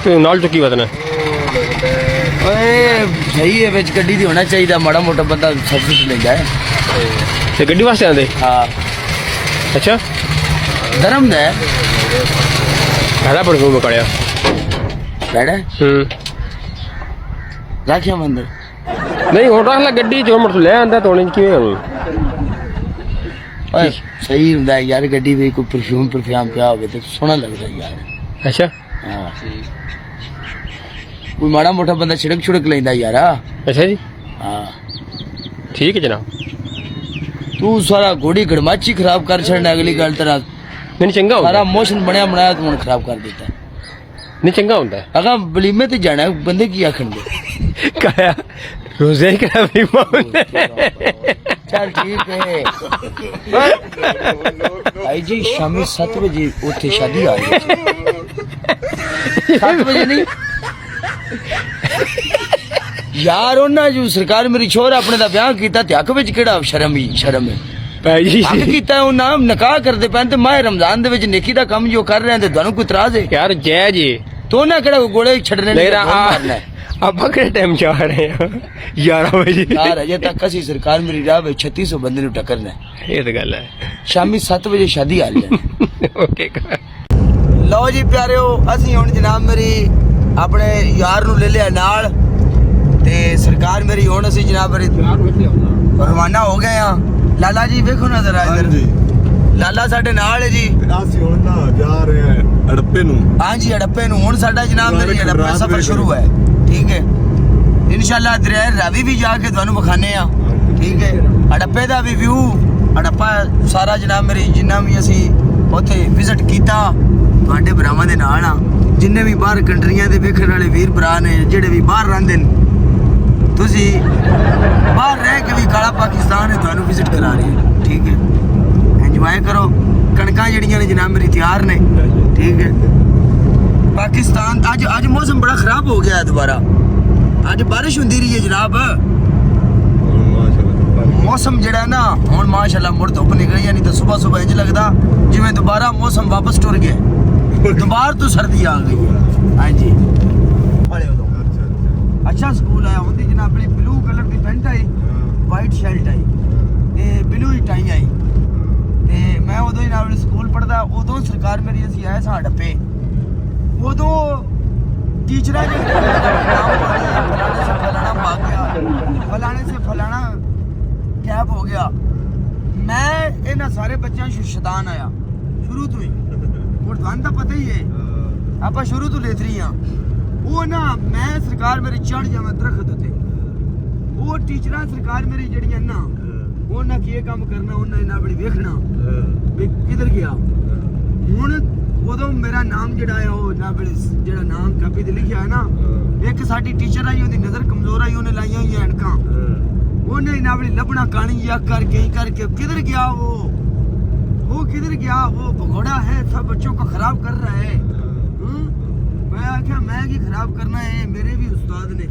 ਤੇ ਨਾਲ ਚੁੱਕੀ ਵਤਨ ਓਏ ਸਹੀ ਹੈ ਵਿੱਚ ਗੱਡੀ ਦੀ ਹੋਣਾ ਚਾਹੀਦਾ ਮਾੜਾ ਮੋਟਾ ਬੰਦਾ ਸਬਸਿਡੀ ਲੈਂਦਾ ਹੈ ਤੇ ਗੱਡੀ ਵਾਸਤੇ ਆਂਦੇ ਹਾਂ ਅੱਛਾ ਧਰਮ ਦਾ ਹਰਾ ਪਰਫਿਊਮ ਮਕੜਿਆ ਬੈੜਾ ਰੱਖਿਆ ਮੰਦਰ ਨਹੀਂ ਹੁਣ ਰੱਖ ਲੈ ਗੱਡੀ ਜੋ ਮੜ ਲੈ ਆਂਦਾ ਤੋਣੇ ਕਿਵੇਂ ਹੋਣੀ ਓਏ ਸਹੀ ਹੁੰਦਾ ਯਾਰ ਗੱਡੀ ਵੀ ਕੋਈ ਪਰਫਿਊਮ ਪਿਆ ਹੋਵੇ ਤੇ ਸੋਹਣਾ ਲੱਗਦਾ ਯਾਰ ਅੱਛਾ ਹਾਂ ਕੋਈ ਮਾੜਾ ਮੋਟਾ ਬੰਦਾ ਛਿੜਕ ਲੈਂਦਾ ਯਾਰ ਅੱਛਾ ਜੀ ਹਾਂ ਠੀਕ ਹੈ ਜਨਾਬ ਤੂੰ ਸਾਰਾ ਘੋੜੀ ਗੜਮਾਚੀ ਖਰਾਬ ਕਰ ਛੱਡਣਾ ਅਗਲੀ ਗੱਲ ਤੇਰਾ ਨਹੀਂ ਚੰਗਾ ਹੁੰਦਾ ਸਾਰਾ ਮੋਸ਼ਨ ਬਣਾਇਆ ਤੂੰ ਹੁਣ ਖਰਾਬ ਕਰ ਦਿੱਤਾ ਨਹੀਂ ਚੰਗਾ ਹੁੰਦਾ ਅਗਾ ਬਲੀਮੇ ਤੇ ਜਾਣਾ ਬੰਦੇ ਕੀ ਆਖਣਗੇ ਕਾਇਆ ਰੋਜ਼ੇ ਹੀ ਕਰਾ ਵੀ ਮਾਉਂਦੇ ਚੱਲ ਠੀਕ ਹੈ ਭਾਈ ਜੀ ਸ਼ਾਮੀ 7 ਵਜੇ ਉੱਥੇ ਸ਼ਾਦੀ ਆ ਰਹੀ ਹੈ 7 ਵਜੇ ਨਹੀਂ ਯਾਰ ਉਹਨਾਂ ਜੋ ਸਰਕਾਰ ਮੇਰੀ ਛੋਰ ਆਪਣੇ ਦਾ ਵਿਆਹ ਕੀਤਾ ਤੇ ਹੱਕ ਵਿੱਚ ਕਿਹੜਾ ਸ਼ਰਮ ਹੈ ਭਾਈ ਜੀ ਹੱਕ ਕੀਤਾ ਉਹ ਨਾਮ ਨਕਾਹ ਕਰਦੇ ਪੈਣ ਤੇ ਮਾਹ ਰਮਜ਼ਾਨ ਦੇ ਵਿੱਚ ਨੇਕੀ ਦਾ ਕੰਮ ਜੋ ਕਰ ਰਹੇ ਤੇ ਤੁਹਾਨੂੰ ਕੋਈ ਇਤਰਾਜ਼ ਹੈ ਯਾਰ ਜੈ ਜੀ ਤੂੰ ਨਾ ਕਿਹੜਾ ਗੋਲੇ ਛੱਡਣੇ ਮੇਰਾ ਆਪਾਂ ਕਿਹੜੇ ਟਾਈਮ ਚ ਆ ਰਹੇ ਆ 11 ਵਜੇ ਯਾਰ ਅਜੇ ਤੱਕ ਅਸੀਂ ਸਰਕਾਰ ਮੇਰੀ ਰਾਹ ਵਿੱਚ 3600 ਬੰਦੇ ਨੂੰ ਟੱਕਰਨਾ ਇਹ ਤਾਂ ਗੱਲ ਹੈ ਸ਼ਾਮੀ 7 ਵਜੇ ਸ਼ਾਦੀ ਆ ਜਾਏ ਓਕੇ ਲਓ ਜੀ ਪਿਆਰਿਓ ਅਸੀਂ ਹੁਣ ਜਨਾਬ ਮੇਰੀ ਆਪਣੇ ਯਾਰ ਨੂੰ ਲੈ ਲਿਆ ਨਾਲ ਤੇ ਸਰਕਾਰ ਮੇਰੀ ਹੁਣ ਅਸੀਂ ਜਨਾਬ ਮੇਰੀ ਰਵਾਨਾ ਹੋ ਗਏ ਆ ਲਾਲਾ ਜੀ ਵੇਖੋ ਨਾ ਜ਼ਰਾ ਇਧਰ ਲਾਲਾ ਸਾਡੇ ਨਾਲ ਹੈ ਜੀ ਅਸੀਂ ਹੁਣ ਨਾ ਜਾ ਰਹੇ ਹਾਂ ਅੜੱਪੇ ਨੂੰ ਹਾਂਜੀ ਅੜੱਪੇ ਨੂੰ ਹੁਣ ਸਾਡਾ ਜਨਾਬ ਮੇਰੀ ਅੜੱਪੇ ਸਫ਼ਰ ਸ਼ੁਰੂ ਹੈ ਠੀਕ ਹੈ ਇਨਸ਼ਾਅੱਲਾ ਦਰਿਆ ਰਾਵੀ ਵੀ ਜਾ ਕੇ ਤੁਹਾਨੂੰ ਵਿਖਾਣੇ ਆ ਠੀਕ ਹੈ ਅੜੱਪੇ ਦਾ ਵੀ ਵਿਊ ਅੜੱਪਾ ਸਾਰਾ ਜਨਾਬ ਮੇਰੀ ਜਿੰਨਾ ਵੀ ਅਸੀਂ ਉੱਥੇ ਵਿਜ਼ਿਟ ਕੀਤਾ ਤੁਹਾਡੇ ਭਰਾਵਾਂ ਦੇ ਨਾਲ ਆ ਜਿੰਨੇ ਵੀ ਬਾਹਰ ਕੰਟਰੀਆਂ ਦੇ ਵੇਖਣ ਵਾਲੇ ਵੀਰ ਭਰਾ ਨੇ ਜਿਹੜੇ ਵੀ ਬਾਹਰ ਰਹਿੰਦੇ ਨੇ ਤੁਸੀਂ ਬਾਹਰ ਰਹਿ ਕੇ ਵੀ ਕਾਲਾ ਪਾਕਿਸਤਾਨ ਹੈ ਤੁਹਾਨੂੰ ਵਿਜ਼ਿਟ ਕਰਾ ਰਹੇ ਹਾਂ ਠੀਕ ਹੈ ਇੰਜੋਏ ਕਰੋ ਕਣਕਾਂ ਜਿਹੜੀਆਂ ਨੇ ਜਨਾਬ ਮੇਰੀ ਤਿਆਰ ਨੇ ਠੀਕ ਹੈ ਪਾਕਿਸਤਾਨ ਅੱਜ ਮੌਸਮ ਬੜਾ ਖਰਾਬ ਹੋ ਗਿਆ ਦੁਬਾਰਾ ਅੱਜ ਬਾਰਿਸ਼ ਹੁੰਦੀ ਰਹੀ ਹੈ ਜਨਾਬ ਮੌਸਮ ਜਿਹੜਾ ਨਾ ਹੁਣ ਮਾਸ਼ਾਅੱਲਾ ਮੁੜ ਧੁੱਪ ਨਿਕਲ ਜਾਣੀ ਤਾਂ ਸਵੇਰ ਇੰਜ ਲੱਗਦਾ ਜਿਵੇਂ ਦੁਬਾਰਾ ਮੌਸਮ ਵਾਪਸ ਟੁਰ ਗਿਆ ਦੁਬਾਰਾ ਤੋਂ ਸਰਦੀ ਆ ਗਈ ਹਾਂਜੀ अच्छा स्कूल आया होंगी जनाब अपनी ब्लू कलर की पेंट आई वाइट शर्ट आई ते ब्लू ही टाई आई ते मैं उदों ही नाल स्कूल पढ़दा उदों सरकार मेरी असी आए सा डप्पे उदों टीचर फलाने से फलाना गैप हो गया मैं इन्हां सारे बच्चों शैतान आया शुरू तो ही और तुहानू तां पता ही है आपां शुरू तो लेथरी हां वो ना मैं सरकार मेरी चढ़ जावे दरख्त उत्ते वो टीचरां सरकार मेरी जड़ियां ना उन्हां की काम करना उन्हां इन्ना बड़ी वेखना भी किधर गया हुण उदों मेरा नाम जड़ा है वो ना बड़ी जड़ा नाम कापी ते लिखिया है ना एक साडी टीचर आई ओदी नजर कमजोर आई ओने लाईयां होईयां ऐनकां ओने इन्ना बड़ी लबना कानी या करके किधर गया वो किधर गया वो भगोड़ा है सब बच्चों को खराब कर रहा है मैं आख्या मैं की खराब करना है मेरे भी उस्ताद ने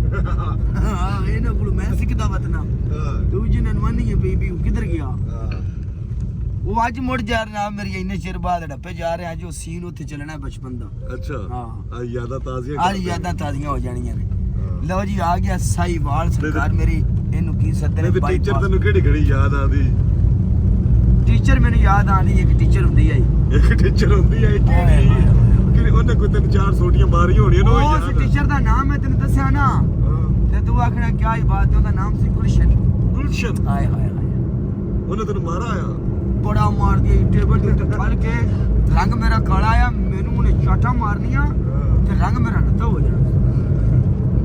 हां इन्हां कोल मैं सिखदा वतना तू जिन्हां नवानी है बेबी किधर गया वो आज मुड़ जा रहा मेरी इन्ने चिर बाद डप्पे जा रहे हैं जो सीन उत्थे चलना है बचपन दा अच्छा हां यादां ताज़ियां आज यादां ताज़ियां हो जानियां ने लो जी आ गया साईवाल सरकार मेरी इन्हू की सदे ने टीचर तन्नू केड़ी घड़ी याद आंदी टीचर मेनू याद आंदी एक टीचर हुंदी आई केड़ी ਉਹਨੇ ਕੋਈ ਤਿੰਨ ਚਾਰ ਛੋਟੀਆਂ ਮਾਰੀਆਂ ਹੋਣੀਆਂ ਨਾ ਉਸ ਟੀਚਰ ਦਾ ਨਾਮ ਹੈ ਤੈਨੂੰ ਦੱਸਿਆ ਨਾ ਤੇ ਤੂੰ ਆਖਣਾ ਕੀ ਹੀ ਬਾਤ ਹੈ ਉਹਦਾ ਨਾਮ ਸੀ ਗੁਲਸ਼ਨ ਹਾਏ ਉਹਨੇ ਤੈਨੂੰ ਮਾਰਾ ਆ ਬੜਾ ਮਾਰ ਦਿਆ ਟੇਬਲ ਤੇ ਫੜ ਕੇ ਰੰਗ ਮੇਰਾ ਕਾਲਾ ਆ ਮੈਨੂੰ ਉਹਨੇ ਚਾਟਾ ਮਾਰਨੀਆਂ ਤੇ ਰੰਗ ਮੇਰਾ ਰੱਤਾ ਹੋ ਜਾਣਾ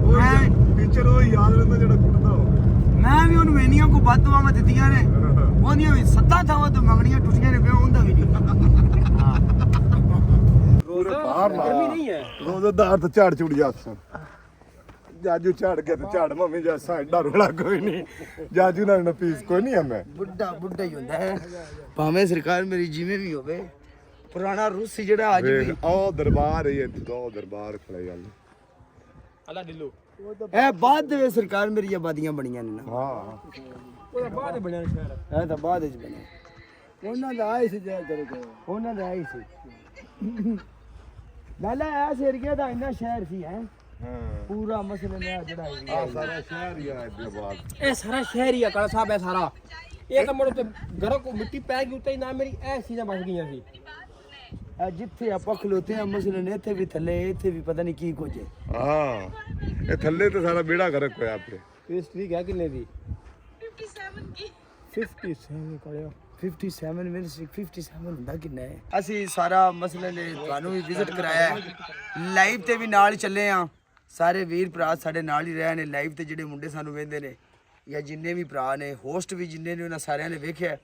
ਮੈਂ ਟੀਚਰ ਉਹ ਯਾਦ ਰਹਿੰਦਾ ਜਿਹੜਾ ਕੁੱਟਦਾ ਹੋਵੇ ਮੈਂ ਵੀ ਉਹਨੂੰ ਇੰਨੀਆਂ ਕੋ ਬਦਦੁਆਵਾਂ ਦਿੱਤੀਆਂ ਨੇ ਉਹਦੀਆਂ ਵੀ 7 ਥਾਵਾਂ ਤੋਂ ਮੰਗਣੀਆਂ ਟੁੱਟੀਆਂ ਨੇ ਪਿਆ ਹੁੰਦਾ ਵੀ ਗਰਮੀ ਨਹੀਂ ਹੈ ਰੋਜ਼ਦਾਰ ਤਾਂ ਝਾੜ ਚੁੜ ਜਾਸਾਂ ਜਾਜੂ ਝਾੜ ਗਿਆ ਤੇ ਝਾੜ ਮਮੀ ਜਾ ਸਾਡਾ ਰੋਲਾ ਕੋਈ ਨਹੀਂ ਜਾਜੂ ਨਾਲ ਨਪੀਸ ਕੋਈ ਨਹੀਂ ਮੈਂ ਬੁੱਢਾ ਹੀ ਹੁੰਦਾ ਹੈ ਭਾਵੇਂ ਸਰਕਾਰ ਮੇਰੀ ਜਿਵੇਂ ਵੀ ਹੋਵੇ ਪੁਰਾਣਾ ਰੂਸੀ ਜਿਹੜਾ ਅੱਜ ਵੀ ਉਹ ਦਰਬਾਰ ਹੈ ਦੋ ਦਰਬਾਰ ਖੜੇ ਗੱਲ ਅੱਲਾ ਦਿੱਲੋ ਇਹ ਬਾਅਦ ਦੇ ਸਰਕਾਰ ਮੇਰੀ ਆਬਾਦੀਆਂ ਬਣੀਆਂ ਨੇ ਨਾ ਹਾਂ ਉਹਦਾ ਬਾਅਦ ਬਣਿਆ ਸ਼ਹਿਰ ਇਹ ਤਾਂ ਬਾਅਦ ਵਿੱਚ ਬਣਿਆ ਉਹਨਾਂ ਦਾ ਆਈ ਸੀ ਜਿਹੜਾ ਉਹਨਾਂ ਦਾ ਆਈ ਸੀ ਲਾਲਾ ਇਸ ਏਰੀਆ ਦਾ ਇੰਨਾ ਸ਼ਹਿਰ ਸੀ ਹੈ ਹਾਂ ਪੂਰਾ ਮਸਲੇ ਨੇ ਜਿਹੜਾ ਆ ਸਾਰਾ ਸ਼ਹਿਰ ਹੀ ਆ ਇਦਾਬਾਦ ਇਹ ਸਾਰਾ ਸ਼ਹਿਰ ਹੀ ਆ ਕਾਲਾ ਸਾਹਿਬ, ਇਹ ਸਾਰਾ ਇਹ ਤਾਂ ਮੁੜ ਤੇ ਘਰੋਂ ਕੋ ਮਿੱਟੀ ਪੈ ਗਈ ਉੱਤੇ ਹੀ ਨਾ ਮੇਰੀ ਇਹ ਚੀਜ਼ਾਂ ਬਚ ਗਈਆਂ ਸੀ। ਜਿੱਥੇ ਆਪਾਂ ਖਲੋਤੇ ਆ ਮਸਲੇ ਨੇ ਇੱਥੇ ਵੀ ਥੱਲੇ ਇੱਥੇ ਵੀ ਪਤਾ ਨਹੀਂ ਕੀ ਕੁਝ ਹੈ। ਹਾਂ ਇਹ ਥੱਲੇ ਤੇ ਸਾਰਾ ਬੇੜਾ ਗਰਕ ਹੋਇਆ ਆਪਣੇ ਪੇਸਟਰੀ ਹੈ ਕਿੰਨੇ ਦੀ? 57 की 57 ਕਰਿਆ 57 ਮਿੰਟ 57 ਹੁੰਦਾ ਕਿੰਨਾ ਹੈ। ਅਸੀਂ ਸਾਰਾ ਮਸਲੇ ਨੇ ਤੁਹਾਨੂੰ ਵੀ ਵਿਜ਼ਿਟ ਕਰਾਇਆ ਹੈ, ਲਾਈਵ ਤੇ ਵੀ ਨਾਲ ਚੱਲੇ ਆ। ਸਾਰੇ ਵੀਰ ਭਰਾ ਸਾਡੇ ਨਾਲ ਹੀ ਰਹੇ ਨੇ ਲਾਈਵ ਤੇ, ਜਿਹੜੇ ਮੁੰਡੇ ਸਾਨੂੰ ਵੇਖਦੇ ਨੇ ਜਾਂ ਜਿੰਨੇ ਵੀ ਭਰਾ ਨੇ ਹੋਸਟ ਵੀ ਜਿੰਨੇ ਨੇ ਉਹਨਾਂ ਸਾਰਿਆਂ ਨੇ ਵੇਖਿਆ।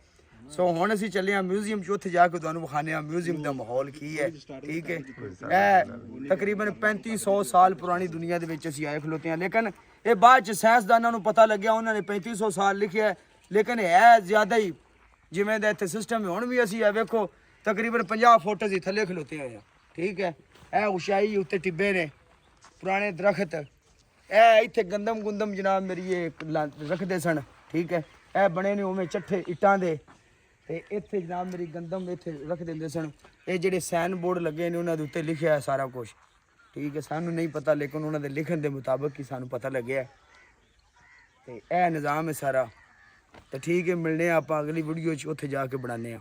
ਸੋ ਹੁਣ ਅਸੀਂ ਚੱਲੇ ਆ ਮਿਊਜ਼ੀਅਮ 'ਚ, ਉੱਥੇ ਜਾ ਕੇ ਤੁਹਾਨੂੰ ਵਿਖਾਣੇ ਆ ਮਿਊਜ਼ੀਅਮ ਦਾ ਮਾਹੌਲ ਕੀ ਹੈ। ਠੀਕ ਹੈ, ਇਹ ਤਕਰੀਬਨ 3500 ਸਾਲ ਪੁਰਾਣੀ ਦੁਨੀਆ ਦੇ ਵਿੱਚ ਅਸੀਂ ਆਏ ਖਲੋਤੇ ਆ, ਲੇਕਿਨ ਇਹ ਬਾਅਦ 'ਚ ਸਾਇੰਸਦਾਨਾਂ ਨੂੰ ਪਤਾ ਲੱਗਿਆ, ਉਹਨਾਂ ਨੇ 3500 ਸਾਲ ਲਿਖਿਆ, ਲੇਕਿਨ ਹੈ ਜ਼ਿਆਦਾ ਹੀ ਜਿਵੇਂ ਦਾ ਇੱਥੇ ਸਿਸਟਮ ਹੁਣ ਵੀ ਅਸੀਂ ਆ ਵੇਖੋ ਤਕਰੀਬਨ 50 ਫੁੱਟ ਅਸੀਂ ਥੱਲੇ ਖਲੋਤੇ ਹੋਏ ਆ। ਠੀਕ ਹੈ, ਇਹ ਉਚਾਈ ਉੱਤੇ ਟਿੱਬੇ ਨੇ, ਪੁਰਾਣੇ ਦਰਖਤ, ਇਹ ਇੱਥੇ ਗੰਦਮ ਗੁੰਦਮ ਜਨਾਬ ਮੇਰੀ ਇਹ ਰੱਖਦੇ ਸਨ। ਠੀਕ ਹੈ, ਇਹ ਬਣੇ ਨੇ ਉਵੇਂ ਚੱਠੇ ਇੱਟਾਂ ਦੇ, ਤੇ ਇੱਥੇ ਜਨਾਬ ਮੇਰੀ ਗੰਦਮ ਇੱਥੇ ਰੱਖ ਦਿੰਦੇ ਸਨ। ਇਹ ਜਿਹੜੇ ਸਾਈਨ ਬੋਰਡ ਲੱਗੇ ਨੇ ਉਹਨਾਂ ਦੇ ਉੱਤੇ ਲਿਖਿਆ ਹੈ ਸਾਰਾ ਕੁਝ। ਠੀਕ ਹੈ, ਸਾਨੂੰ ਨਹੀਂ ਪਤਾ ਲੇਕਿਨ ਉਹਨਾਂ ਦੇ ਲਿਖਣ ਦੇ ਮੁਤਾਬਕ ਹੀ ਸਾਨੂੰ ਪਤਾ ਲੱਗਿਆ। ਤੇ ਇਹ ਨਿਜ਼ਾਮ ਹੈ ਸਾਰਾ। ਤੇ ਠੀਕ ਹੈ, ਮਿਲਨੇ ਆ ਆਪਾਂ ਅਗਲੀ ਵੀਡੀਓ 'ਚ, ਉੱਥੇ ਜਾ ਕੇ ਬਣਾਉਂਦੇ ਆ।